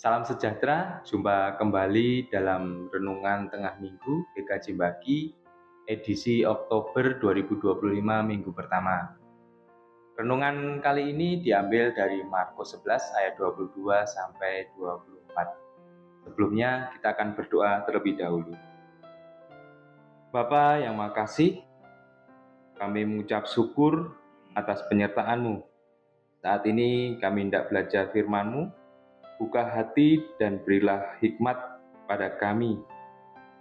Salam sejahtera, jumpa kembali dalam Renungan Tengah Minggu GKJ Bagi, edisi Oktober 2025 minggu pertama. Renungan kali ini diambil dari Markus 11 ayat 22 sampai 24. Sebelumnya kita akan berdoa terlebih dahulu. Bapa yang makasih, kami mengucap syukur atas penyertaan-Mu. Saat ini kami hendak belajar firman-Mu. Buka hati dan berilah hikmat pada kami,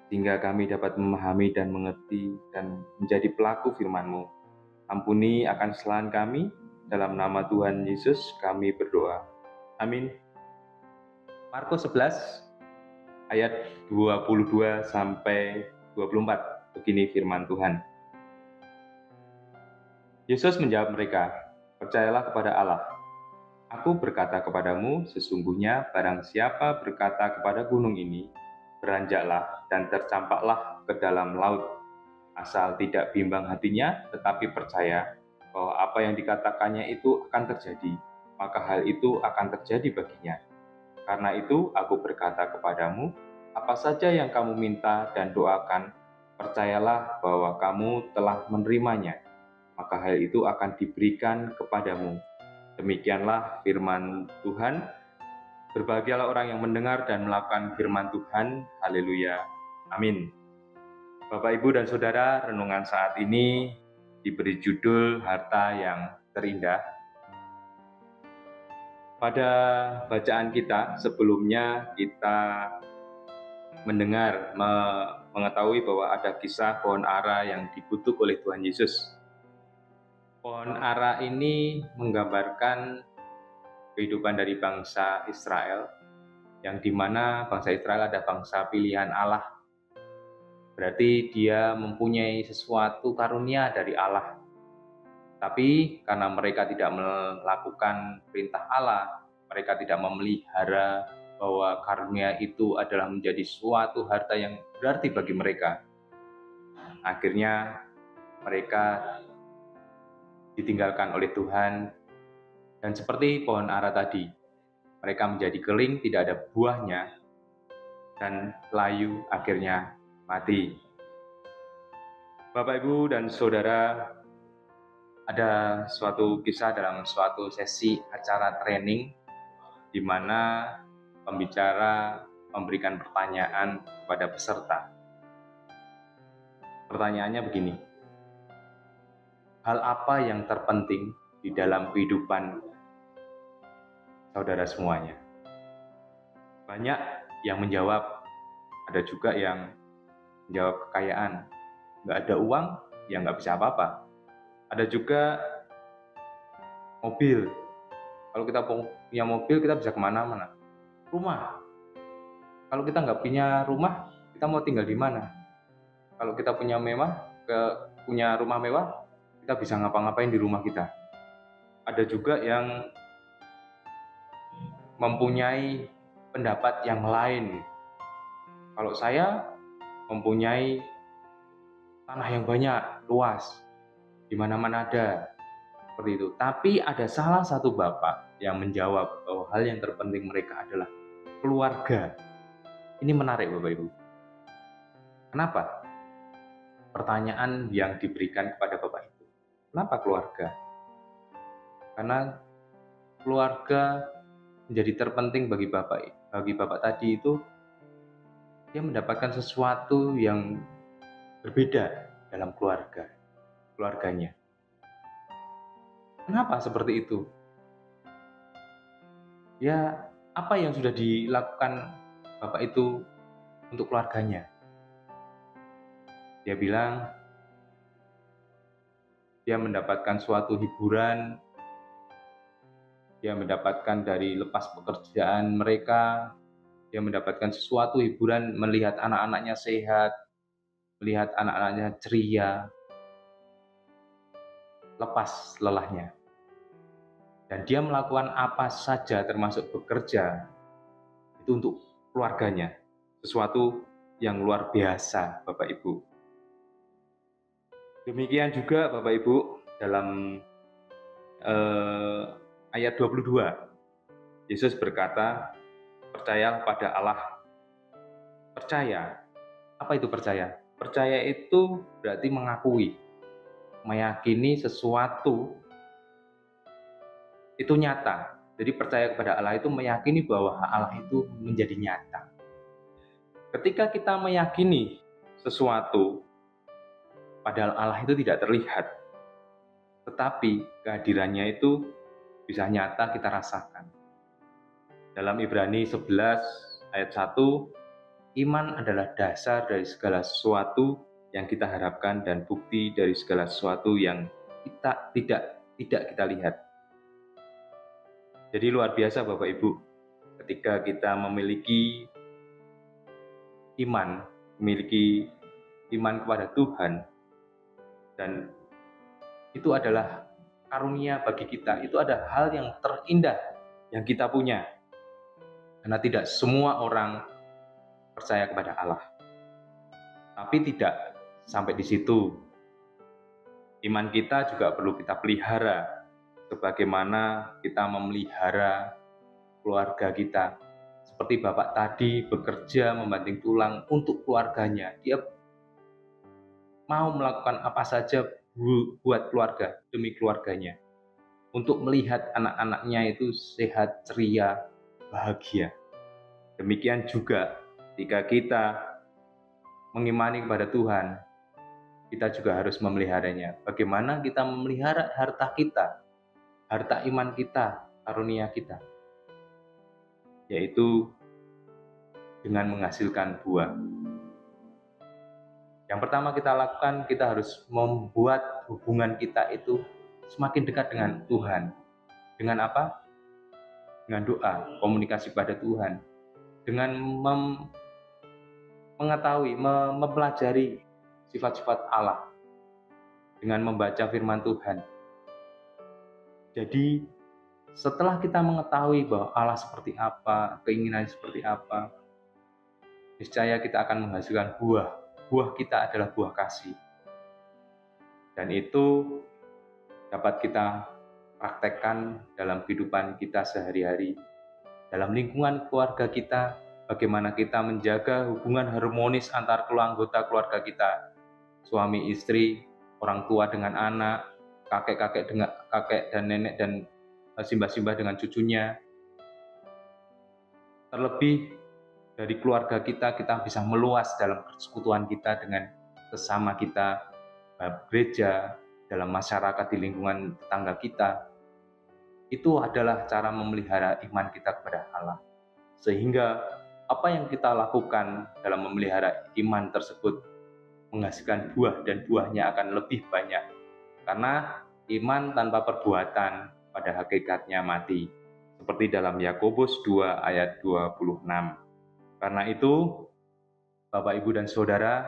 sehingga kami dapat memahami dan mengerti dan menjadi pelaku firman-Mu. Ampuni akan kesalahan kami, dalam nama Tuhan Yesus kami berdoa. Amin. Markus 11 ayat 22 sampai 24. Begini firman Tuhan. Yesus menjawab mereka, "Percayalah kepada Allah. Aku berkata kepadamu, sesungguhnya barang siapa berkata kepada gunung ini, beranjaklah dan tercampaklah ke dalam laut, asal tidak bimbang hatinya, tetapi percaya bahwa apa yang dikatakannya itu akan terjadi, maka hal itu akan terjadi baginya. Karena itu aku berkata kepadamu, apa saja yang kamu minta dan doakan, percayalah bahwa kamu telah menerimanya, maka hal itu akan diberikan kepadamu." Demikianlah firman Tuhan. Berbahagialah orang yang mendengar dan melakukan firman Tuhan. Haleluya. Amin. Bapak, Ibu, dan Saudara, renungan saat ini diberi judul Harta yang Terindah. Pada bacaan kita sebelumnya kita mendengar, mengetahui bahwa ada kisah pohon ara yang dikutuk oleh Tuhan Yesus. Pohon ara ini menggambarkan kehidupan dari bangsa Israel, yang dimana bangsa Israel ada bangsa pilihan Allah. Berarti dia mempunyai sesuatu karunia dari Allah. Tapi karena mereka tidak melakukan perintah Allah, mereka tidak memelihara bahwa karunia itu adalah menjadi suatu harta yang berarti bagi mereka. Akhirnya mereka ditinggalkan oleh Tuhan, dan seperti pohon ara tadi, mereka menjadi kering, tidak ada buahnya, dan layu akhirnya mati. Bapak, Ibu, dan Saudara, ada suatu kisah dalam suatu sesi acara training di mana pembicara memberikan pertanyaan kepada peserta. Pertanyaannya begini, hal apa yang terpenting di dalam kehidupan saudara semuanya? Banyak yang menjawab, ada juga yang menjawab kekayaan. Nggak ada uang, ya nggak bisa apa-apa. Ada juga mobil. Kalau kita punya mobil, kita bisa kemana-mana. Rumah. Kalau kita nggak punya rumah, kita mau tinggal di mana? Kalau kita punya rumah mewah, kita bisa ngapa-ngapain di rumah kita. Ada juga yang mempunyai pendapat yang lain. Kalau saya mempunyai tanah yang banyak, luas, di mana-mana ada, seperti itu. Tapi ada salah satu bapak yang menjawab bahwa hal yang terpenting mereka adalah keluarga. Ini menarik, Bapak Ibu. Kenapa? Pertanyaan yang diberikan kepada bapak itu, kenapa keluarga? Karena keluarga menjadi terpenting bagi bapak tadi itu. Dia mendapatkan sesuatu yang berbeda dalam keluarganya. Kenapa seperti itu? Ya, apa yang sudah dilakukan bapak itu untuk keluarganya? Dia bilang, dia mendapatkan suatu hiburan, dia mendapatkan dari lepas pekerjaan mereka, dia mendapatkan sesuatu hiburan, melihat anak-anaknya sehat, melihat anak-anaknya ceria, lepas lelahnya. Dan dia melakukan apa saja termasuk bekerja itu untuk keluarganya. Sesuatu yang luar biasa, Bapak Ibu. Demikian juga Bapak Ibu dalam ayat 22. Yesus berkata, Percayalah pada Allah. Percaya, apa itu percaya? Percaya itu berarti mengakui, meyakini sesuatu itu nyata. Jadi percaya kepada Allah itu meyakini bahwa Allah itu menjadi nyata. Ketika kita meyakini sesuatu, padahal Allah itu tidak terlihat, tetapi kehadirannya itu bisa nyata kita rasakan. Dalam Ibrani 11 ayat 1, iman adalah dasar dari segala sesuatu yang kita harapkan dan bukti dari segala sesuatu yang kita tidak kita lihat. Jadi luar biasa Bapak Ibu, ketika kita memiliki iman kepada Tuhan, dan itu adalah karunia bagi kita, itu ada hal yang terindah yang kita punya. Karena tidak semua orang percaya kepada Allah. Tapi tidak sampai di situ. Iman kita juga perlu kita pelihara, sebagaimana kita memelihara keluarga kita. Seperti Bapak tadi bekerja membanting tulang untuk keluarganya. Dia mau melakukan apa saja buat keluarga, demi keluarganya. Untuk melihat anak-anaknya itu sehat, ceria, bahagia. Demikian juga jika kita mengimani kepada Tuhan, kita juga harus memeliharanya. Bagaimana kita memelihara harta kita, harta iman kita, karunia kita, yaitu dengan menghasilkan buah. Yang pertama kita lakukan, kita harus membuat hubungan kita itu semakin dekat dengan Tuhan. Dengan apa? Dengan doa, komunikasi pada Tuhan. Dengan mengetahui, mempelajari sifat-sifat Allah. Dengan membaca firman Tuhan. Jadi setelah kita mengetahui bahwa Allah seperti apa, keinginannya seperti apa, niscaya kita akan menghasilkan buah. Buah kita adalah buah kasih. Dan itu dapat kita praktekkan dalam kehidupan kita sehari-hari. Dalam lingkungan keluarga kita, bagaimana kita menjaga hubungan harmonis antar anggota keluarga kita. Suami istri, orang tua dengan anak, kakek dan nenek dan simbah-simbah dengan cucunya. Terlebih dari keluarga kita bisa meluas dalam persekutuan kita dengan sesama kita, gereja, dalam masyarakat di lingkungan tetangga kita. Itu adalah cara memelihara iman kita kepada Allah. Sehingga apa yang kita lakukan dalam memelihara iman tersebut menghasilkan buah, dan buahnya akan lebih banyak. Karena iman tanpa perbuatan pada hakikatnya mati. Seperti dalam Yakobus 2 ayat 26. Karena itu, Bapak, Ibu, dan Saudara,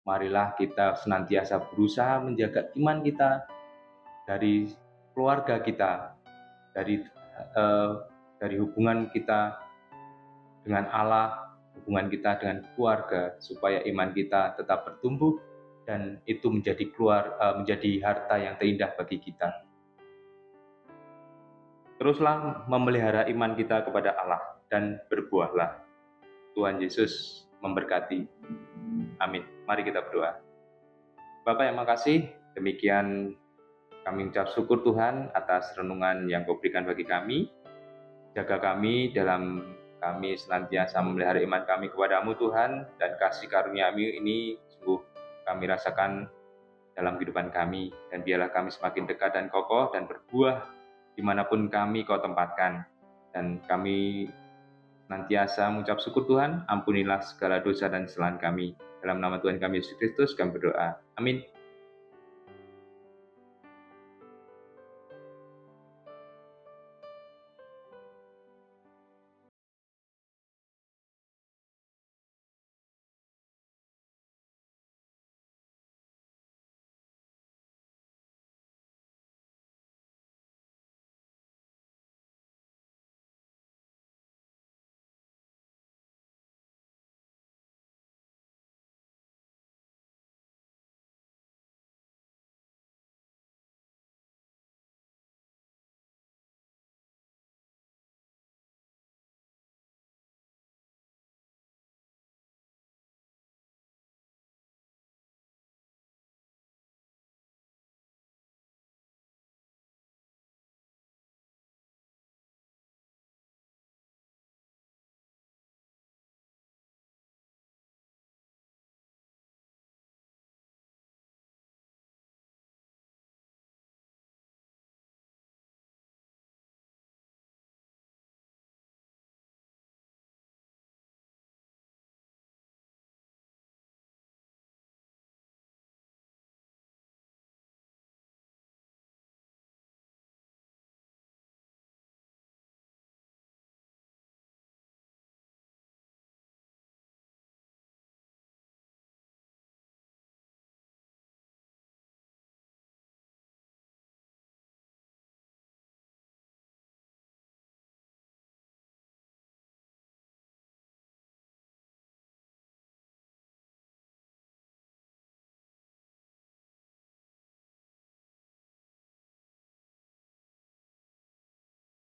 marilah kita senantiasa berusaha menjaga iman kita dari keluarga kita, dari hubungan kita dengan Allah, hubungan kita dengan keluarga, supaya iman kita tetap bertumbuh dan itu menjadi harta yang terindah bagi kita. Teruslah memelihara iman kita kepada Allah dan berbuahlah. Tuhan Yesus memberkati. Amin. Mari kita berdoa. Bapak yang makasih, demikian kami ucap syukur Tuhan atas renungan yang Kau berikan bagi kami. Jaga kami dalam kami senantiasa memelihara iman kami kepadamu Tuhan, dan kasih karunia-Mu ini sungguh kami rasakan dalam kehidupan kami, dan biarlah kami semakin dekat dan kokoh dan berbuah dimanapun kami Kau tempatkan. Dan kami senantiasa mengucap syukur Tuhan, ampunilah segala dosa dan kesalahan kami. Dalam nama Tuhan kami Yesus Kristus kami berdoa. Amin.